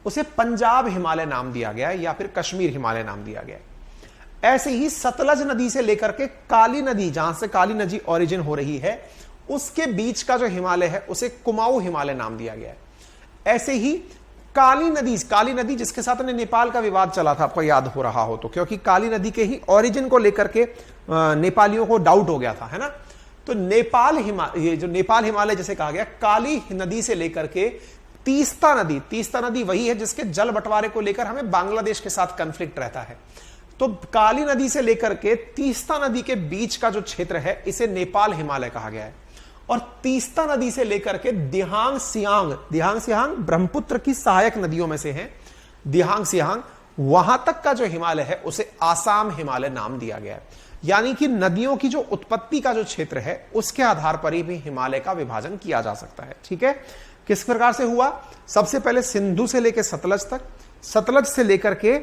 उसे पंजाब हिमालय नाम दिया गया है या फिर कश्मीर हिमालय नाम दिया गया है। ऐसे ही सतलज नदी से लेकर के काली नदी, जहां से काली नदी ओरिजिन हो रही है, उसके बीच का जो हिमालय है उसे कुमाऊं हिमालय नाम दिया गया है। ऐसे ही काली नदी जिसके साथ में नेपाल का विवाद चला था, आपको याद हो रहा हो तो, क्योंकि काली नदी के ही ओरिजिन को लेकर के नेपालियों को डाउट हो गया था, है ना। तो नेपाल हिमालय जैसे कहा गया, काली नदी से लेकर के तीस्ता नदी वही है जिसके जल बंटवारे को लेकर हमें बांग्लादेश के साथ कॉन्फ्लिक्ट रहता है। तो काली नदी से लेकर के तीस्ता नदी के बीच का जो क्षेत्र है इसे नेपाल हिमालय कहा गया है। और तीस्ता नदी से लेकर के दिहांग सियांग ब्रह्मपुत्र की सहायक नदियों में से है, दिहांग सियांग, वहां तक का जो हिमालय है उसे आसाम हिमालय नाम दिया गया है। यानी कि नदियों की जो उत्पत्ति का जो क्षेत्र है उसके आधार पर ही भी हिमालय का विभाजन किया जा सकता है। ठीक है, किस प्रकार से हुआ? सबसे पहले सिंधु से लेकर सतलज तक, सतलज से लेकर के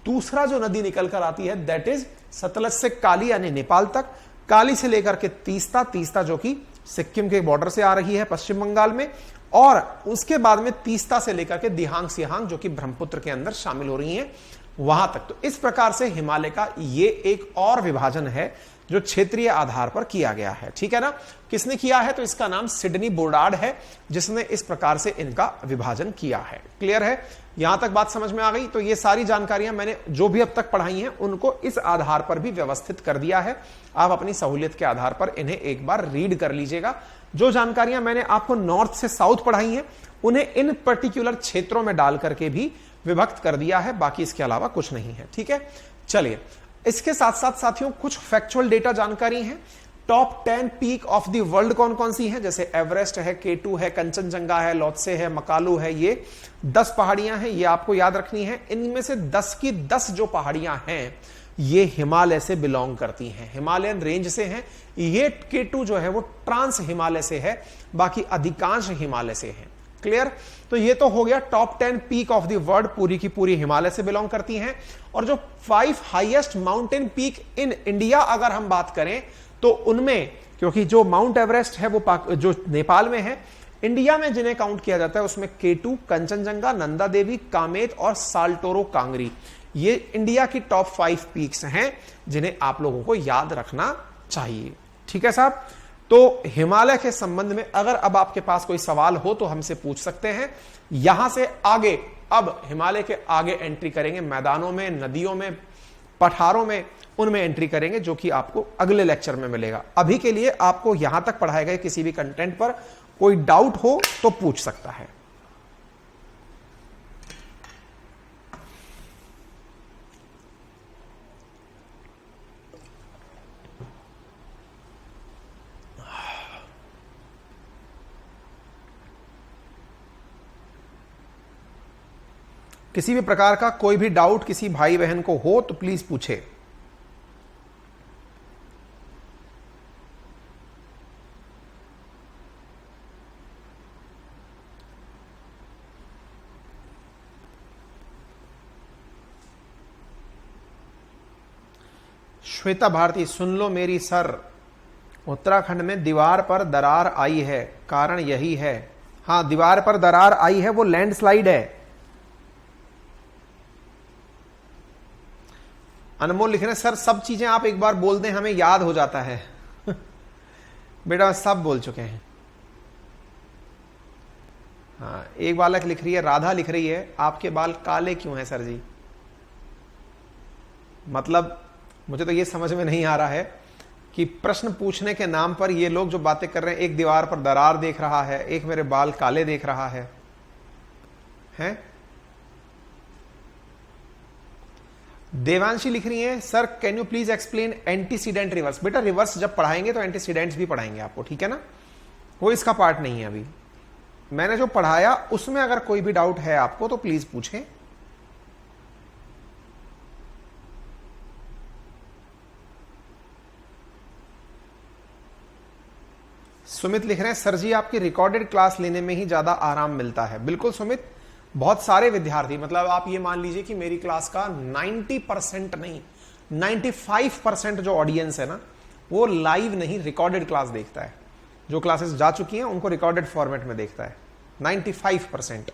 दूसरा जो नदी निकल कर आती है दैट इज सतलज से काली यानी नेपाल तक, काली से लेकर के तीस्ता जो कि सिक्किम के बॉर्डर से आ रही है पश्चिम बंगाल में, और उसके बाद में तीस्ता से लेकर के दिहांग सियांग जो कि ब्रह्मपुत्र के अंदर शामिल हो रही हैं वहां तक। तो इस प्रकार से हिमालय का ये एक और विभाजन है जो क्षेत्रीय आधार पर किया गया है। ठीक है ना, किसने किया है? तो इसका नाम सिडनी बोर्डार्ड है जिसने इस प्रकार से इनका विभाजन किया है। क्लियर है? यहां तक बात समझ में आ गई? तो ये सारी जानकारियां मैंने जो भी अब तक पढ़ाई हैं उनको इस आधार पर भी व्यवस्थित कर दिया है। आप अपनी सहूलियत के आधार पर इन्हें एक बार रीड कर लीजिएगा। जो जानकारियां मैंने आपको नॉर्थ से साउथ पढ़ाई हैं उन्हें इन पर्टिकुलर क्षेत्रों में डाल करके भी विभक्त कर दिया है, बाकी इसके अलावा कुछ नहीं है। ठीक है, चलिए इसके साथ साथ साथियों कुछ फैक्चुअल डेटा जानकारी है। Top 10 peak of the world कौन कौन सी हैं? जैसे एवरेस्ट है, K2 है, कंचनजंगा है, लोत्से है, मकालू है, ये 10 पहाड़ियां हैं, ये आपको याद रखनी है। इनमें से 10 की 10 जो पहाड़ियां हैं ये हिमालय से बिलोंग करती हैं, हिमालयन रेंज से हैं। ये K2 जो है वो ट्रांस हिमालय से है, बाकी अधिकांश हिमालय से है। क्लियर? तो ये तो हो गया top 10 peak of the world, पूरी की पूरी हिमालय से बिलोंग करती हैं। और जो 5 highest mountain peak in India अगर हम बात करें तो उनमें, क्योंकि जो माउंट एवरेस्ट है वो जो नेपाल में है, इंडिया में जिन्हें काउंट किया जाता है उसमें K2, कंचनजंगा, नंदा देवी, कामेत और साल्टोरो कांगरी, ये इंडिया की टॉप 5 पीक्स हैं जिन्हें आप लोगों को याद रखना चाहिए। ठीक है साहब? तो हिमालय के संबंध में अगर अब आपके पास कोई सवाल हो तो हमसे पूछ सकते हैं। यहां से आगे अब हिमालय के आगे एंट्री करेंगे, मैदानों में, नदियों में, पठारों में, उनमें एंट्री करेंगे, जो कि आपको अगले लेक्चर में मिलेगा। अभी के लिए आपको यहां तक पढ़ाए गए किसी भी कंटेंट पर कोई डाउट हो तो पूछ सकता है। किसी भी प्रकार का कोई भी डाउट किसी भाई बहन को हो तो प्लीज पूछे। श्वेता भारती, सुन लो मेरी सर, उत्तराखंड में दीवार पर दरार आई है, कारण यही है। हां, दीवार पर दरार आई है वो लैंडस्लाइड है। अनमोल लिख रहे हैं सर सब चीजें आप एक बार बोल दें हमें याद हो जाता है। बेटा सब बोल चुके हैं। हाँ, एक बालक लिख रही है, राधा लिख रही है, आपके बाल काले क्यों हैं सर जी? मतलब मुझे तो ये समझ में नहीं आ रहा है कि प्रश्न पूछने के नाम पर ये लोग जो बातें कर रहे हैं, एक दीवार पर दरार देख रहा है, एक मेरे बाल काले देख रहा है, हैं? देवांशी लिख रही है sir can you please explain antecedent reverse. बेटा रिवर्स जब पढ़ाएंगे तो एंटीसीडेंट्स भी पढ़ाएंगे आपको, ठीक है ना? वो इसका पार्ट नहीं है। अभी मैंने जो पढ़ाया उसमें अगर कोई भी डाउट है आपको तो प्लीज पूछें। सुमित लिख रहे हैं सर जी आपकी रिकॉर्डेड क्लास लेने में ही ज्यादा आराम मिलता है। बिल्कुल सुमित, बहुत सारे विद्यार्थी, मतलब आप ये मान लीजिए कि मेरी क्लास का 90% नहीं 95% जो ऑडियंस है ना, वो लाइव नहीं रिकॉर्डेड क्लास देखता है। जो क्लासेस जा चुकी हैं उनको रिकॉर्डेड फॉर्मेट में देखता है 95%।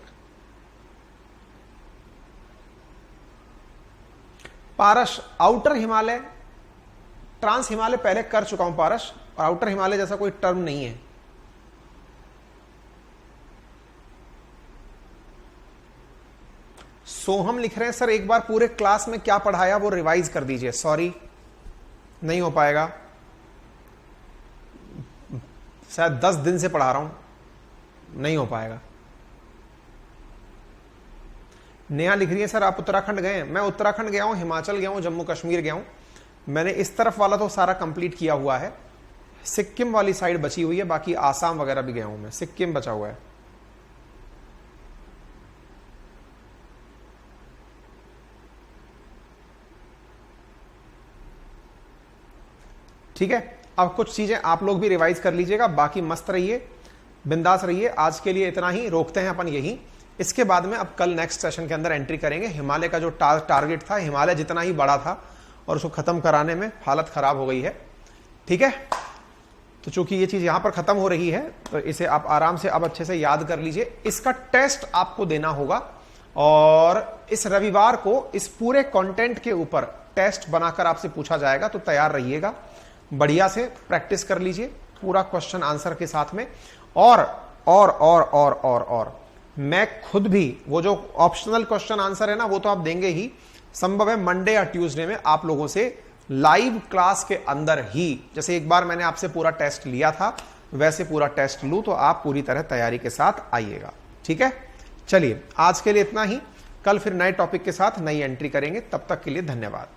पारस, आउटर हिमालय, ट्रांस हिमालय पहले कर चुका हूं पारस, और आउटर हिमालय जैसा कोई टर्म नहीं है। सोहम लिख रहे हैं सर एक बार पूरे क्लास में क्या पढ़ाया वो रिवाइज कर दीजिए। सॉरी, नहीं हो पाएगा, शायद 10 दिन से पढ़ा रहा हूं, नहीं हो पाएगा। नेहा लिख रही है सर आप उत्तराखंड गए हैं। मैं उत्तराखंड गया हूं, हिमाचल गया हूं, जम्मू कश्मीर गया हूं। मैंने इस तरफ वाला तो सारा कंप्लीट किया हुआ है, सिक्किम वाली साइड बची हुई है, बाकी आसाम वगैरह भी गया हूं मैं, सिक्किम बचा हुआ है। ठीक है, अब कुछ चीजें आप लोग भी रिवाइज कर लीजिएगा, बाकी मस्त रहिए, बिंदास रहिए। आज के लिए इतना ही, रोकते हैं अपन यही। इसके बाद में अब कल नेक्स्ट सेशन के अंदर एंट्री करेंगे। हिमालय का जो टारगेट था, हिमालय जितना ही बड़ा था और उसको खत्म कराने में हालत खराब हो गई है। ठीक है, तो चूंकि ये चीज यहां पर खत्म हो रही है तो इसे आप आराम से अब अच्छे से याद कर लीजिए। इसका टेस्ट आपको देना होगा और इस रविवार को इस पूरे कंटेंट के ऊपर टेस्ट बनाकर आपसे पूछा जाएगा, तो तैयार रहिएगा, बढ़िया से प्रैक्टिस कर लीजिए पूरा क्वेश्चन आंसर के साथ में। और मैं खुद भी वो जो ऑप्शनल क्वेश्चन आंसर है ना, वो तो आप देंगे ही, संभव है मंडे या ट्यूसडे में आप लोगों से लाइव क्लास के अंदर ही, जैसे एक बार मैंने आपसे पूरा टेस्ट लिया था वैसे पूरा टेस्ट लूं, तो आप पूरी तरह तैयारी के साथ आइएगा। ठीक है, चलिए आज के लिए इतना ही, कल फिर नए टॉपिक के साथ नई एंट्री करेंगे। तब तक के लिए धन्यवाद।